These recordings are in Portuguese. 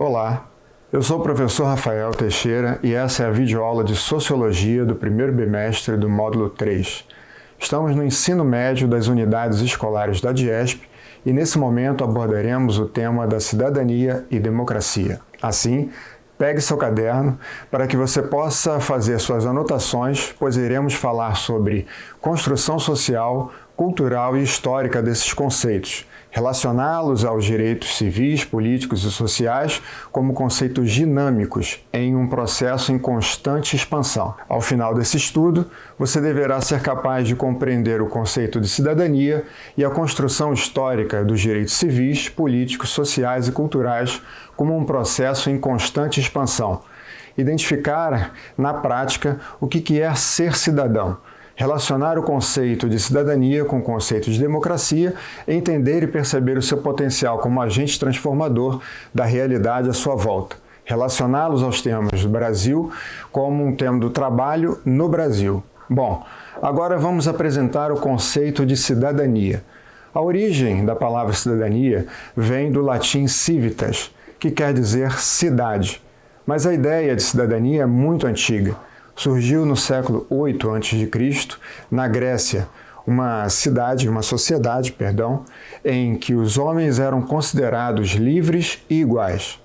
Olá, eu sou o professor Rafael Teixeira e essa é a videoaula de Sociologia do primeiro bimestre do módulo 3. Estamos no ensino médio das unidades escolares da DIESP e nesse momento abordaremos o tema da cidadania e democracia. Assim, pegue seu caderno para que você possa fazer suas anotações, pois iremos falar sobre construção social, cultural e histórica desses conceitos, relacioná-los aos direitos civis, políticos e sociais como conceitos dinâmicos em um processo em constante expansão. Ao final desse estudo, você deverá ser capaz de compreender o conceito de cidadania e a construção histórica dos direitos civis, políticos, sociais e culturais como um processo em constante expansão. Identificar, na prática, o que é ser cidadão, relacionar o conceito de cidadania com o conceito de democracia, entender e perceber o seu potencial como agente transformador da realidade à sua volta. Relacioná-los aos temas do Brasil como um tema do trabalho no Brasil. Bom, agora vamos apresentar o conceito de cidadania. A origem da palavra cidadania vem do latim civitas, que quer dizer cidade. Mas a ideia de cidadania é muito antiga. Surgiu no século 8 a.C., na Grécia, uma sociedade, em que os homens eram considerados livres e iguais,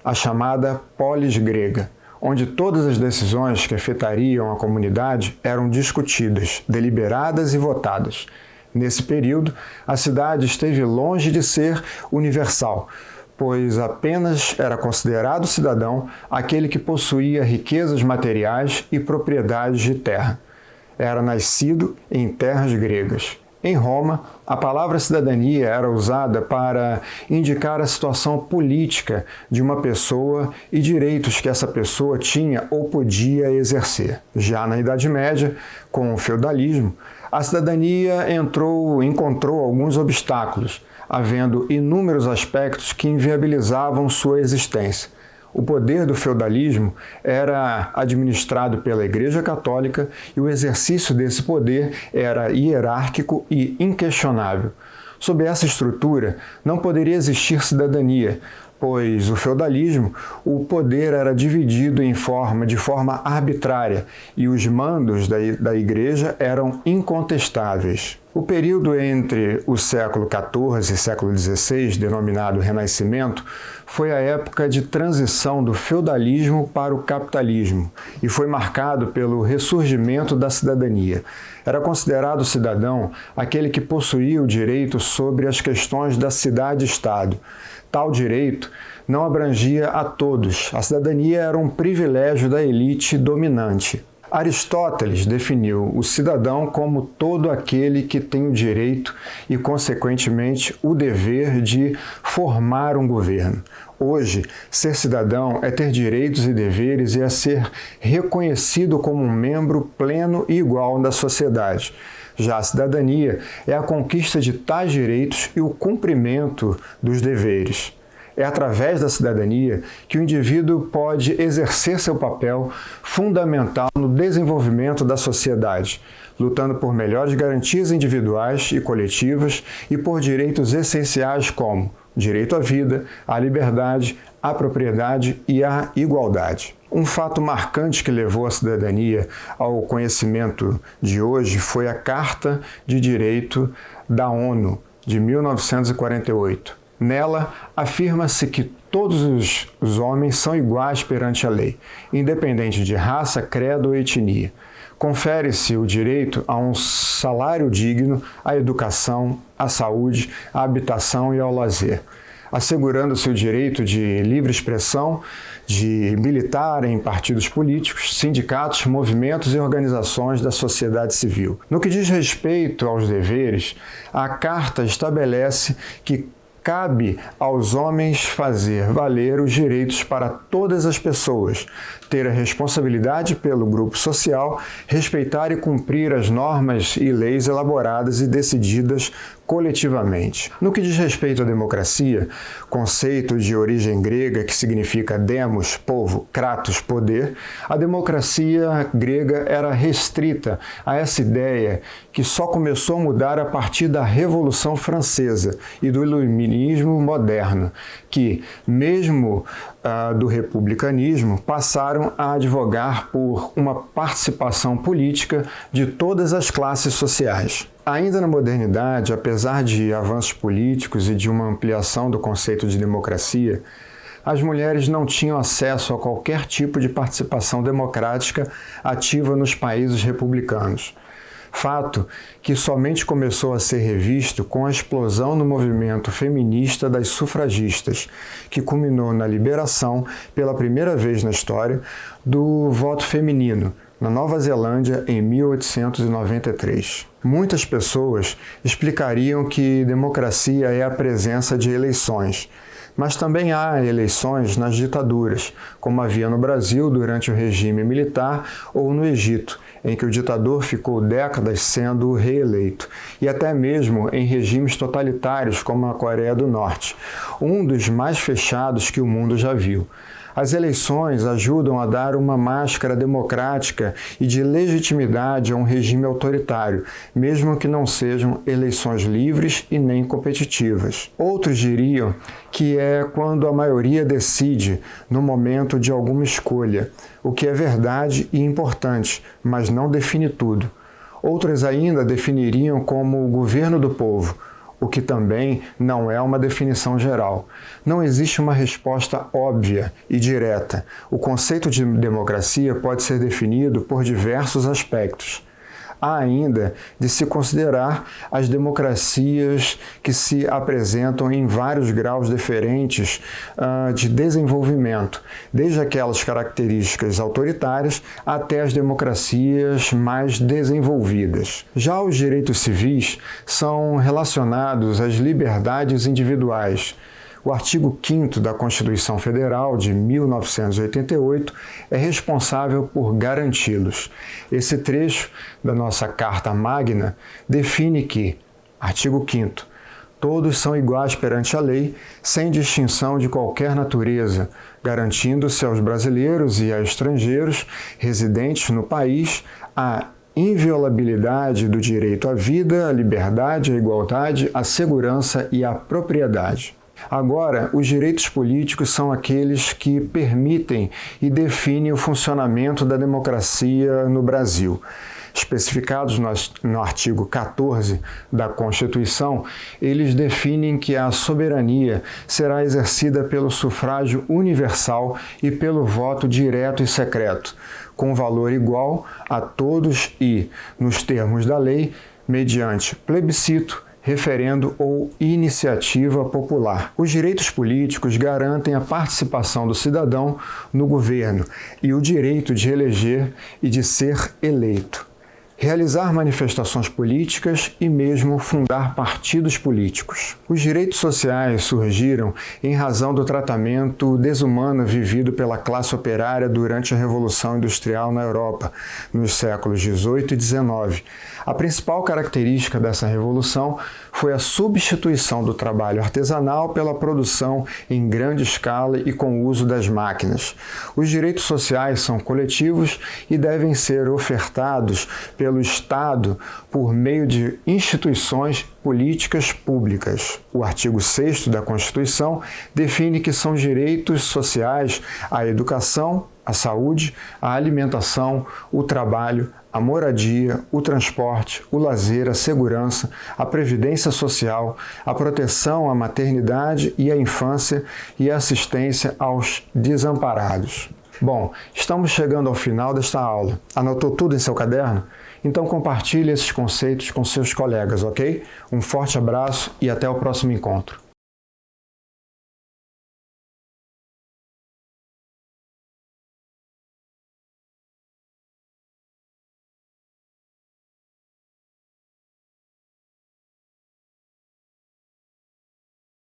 a chamada polis grega, onde todas as decisões que afetariam a comunidade eram discutidas, deliberadas e votadas. Nesse período, a cidade esteve longe de ser universal, pois apenas era considerado cidadão aquele que possuía riquezas materiais e propriedades de terra. Era nascido em terras gregas. Em Roma, a palavra cidadania era usada para indicar a situação política de uma pessoa e direitos que essa pessoa tinha ou podia exercer. Já na Idade Média, com o feudalismo, a cidadania encontrou alguns obstáculos, havendo inúmeros aspectos que inviabilizavam sua existência. O poder do feudalismo era administrado pela Igreja Católica e o exercício desse poder era hierárquico e inquestionável. Sob essa estrutura, não poderia existir cidadania, pois o feudalismo, o poder era dividido de forma arbitrária e os mandos da Igreja eram incontestáveis. O período entre o século XIV e século XVI, denominado Renascimento, foi a época de transição do feudalismo para o capitalismo e foi marcado pelo ressurgimento da cidadania. Era considerado cidadão aquele que possuía o direito sobre as questões da cidade-estado. Tal direito não abrangia a todos. A cidadania era um privilégio da elite dominante. Aristóteles definiu o cidadão como todo aquele que tem o direito e, consequentemente, o dever de formar um governo. Hoje, ser cidadão é ter direitos e deveres e é ser reconhecido como um membro pleno e igual da sociedade. Já a cidadania é a conquista de tais direitos e o cumprimento dos deveres. É através da cidadania que o indivíduo pode exercer seu papel fundamental no desenvolvimento da sociedade, lutando por melhores garantias individuais e coletivas e por direitos essenciais como direito à vida, à liberdade, à propriedade e à igualdade. Um fato marcante que levou a cidadania ao conhecimento de hoje foi a Carta de Direito da ONU, de 1948. Nela, afirma-se que todos os homens são iguais perante a lei, independente de raça, credo ou etnia. Confere-se o direito a um salário digno, à educação, à saúde, à habitação e ao lazer, assegurando-se o direito de livre expressão, de militar em partidos políticos, sindicatos, movimentos e organizações da sociedade civil. No que diz respeito aos deveres, a Carta estabelece que cabe aos homens fazer valer os direitos para todas as pessoas, ter a responsabilidade pelo grupo social, respeitar e cumprir as normas e leis elaboradas e decididas coletivamente. No que diz respeito à democracia, conceito de origem grega que significa demos, povo, kratos, poder, a democracia grega era restrita a essa ideia que só começou a mudar a partir da Revolução Francesa e do Iluminismo moderno, que, mesmo do republicanismo, passaram a advogar por uma participação política de todas as classes sociais. Ainda na modernidade, apesar de avanços políticos e de uma ampliação do conceito de democracia, as mulheres não tinham acesso a qualquer tipo de participação democrática ativa nos países republicanos. Fato que somente começou a ser revisto com a explosão no movimento feminista das sufragistas, que culminou na liberação, pela primeira vez na história, do voto feminino, na Nova Zelândia em 1893. Muitas pessoas explicariam que democracia é a presença de eleições, mas também há eleições nas ditaduras, como havia no Brasil durante o regime militar ou no Egito, em que o ditador ficou décadas sendo reeleito, e até mesmo em regimes totalitários como a Coreia do Norte, um dos mais fechados que o mundo já viu. As eleições ajudam a dar uma máscara democrática e de legitimidade a um regime autoritário, mesmo que não sejam eleições livres e nem competitivas. Outros diriam que é quando a maioria decide no momento de alguma escolha, o que é verdade e importante, mas não define tudo. Outros ainda definiriam como o governo do povo, o que também não é uma definição geral. Não existe uma resposta óbvia e direta. O conceito de democracia pode ser definido por diversos aspectos. Há ainda de se considerar as democracias que se apresentam em vários graus diferentes de desenvolvimento, desde aquelas características autoritárias até as democracias mais desenvolvidas. Já os direitos civis são relacionados às liberdades individuais. O artigo 5º da Constituição Federal de 1988 é responsável por garanti-los. Esse trecho da nossa Carta Magna define que, artigo 5º, todos são iguais perante a lei, sem distinção de qualquer natureza, garantindo-se aos brasileiros e a estrangeiros residentes no país a inviolabilidade do direito à vida, à liberdade, à igualdade, à segurança e à propriedade. Agora, os direitos políticos são aqueles que permitem e definem o funcionamento da democracia no Brasil. Especificados no artigo 14 da Constituição, eles definem que a soberania será exercida pelo sufrágio universal e pelo voto direto e secreto, com valor igual a todos e, nos termos da lei, mediante plebiscito, referendo ou iniciativa popular. Os direitos políticos garantem a participação do cidadão no governo e o direito de eleger e de ser eleito, realizar manifestações políticas e mesmo fundar partidos políticos. Os direitos sociais surgiram em razão do tratamento desumano vivido pela classe operária durante a Revolução Industrial na Europa, nos séculos XVIII e XIX. A principal característica dessa revolução foi a substituição do trabalho artesanal pela produção em grande escala e com o uso das máquinas. Os direitos sociais são coletivos e devem ser ofertados pelo Estado por meio de instituições políticas públicas. O artigo 6º da Constituição define que são direitos sociais a educação, a saúde, a alimentação, o trabalho, a moradia, o transporte, o lazer, a segurança, a previdência social, a proteção à maternidade e à infância e a assistência aos desamparados. Bom, estamos chegando ao final desta aula. Anotou tudo em seu caderno? Então compartilhe esses conceitos com seus colegas, ok? Um forte abraço e até o próximo encontro.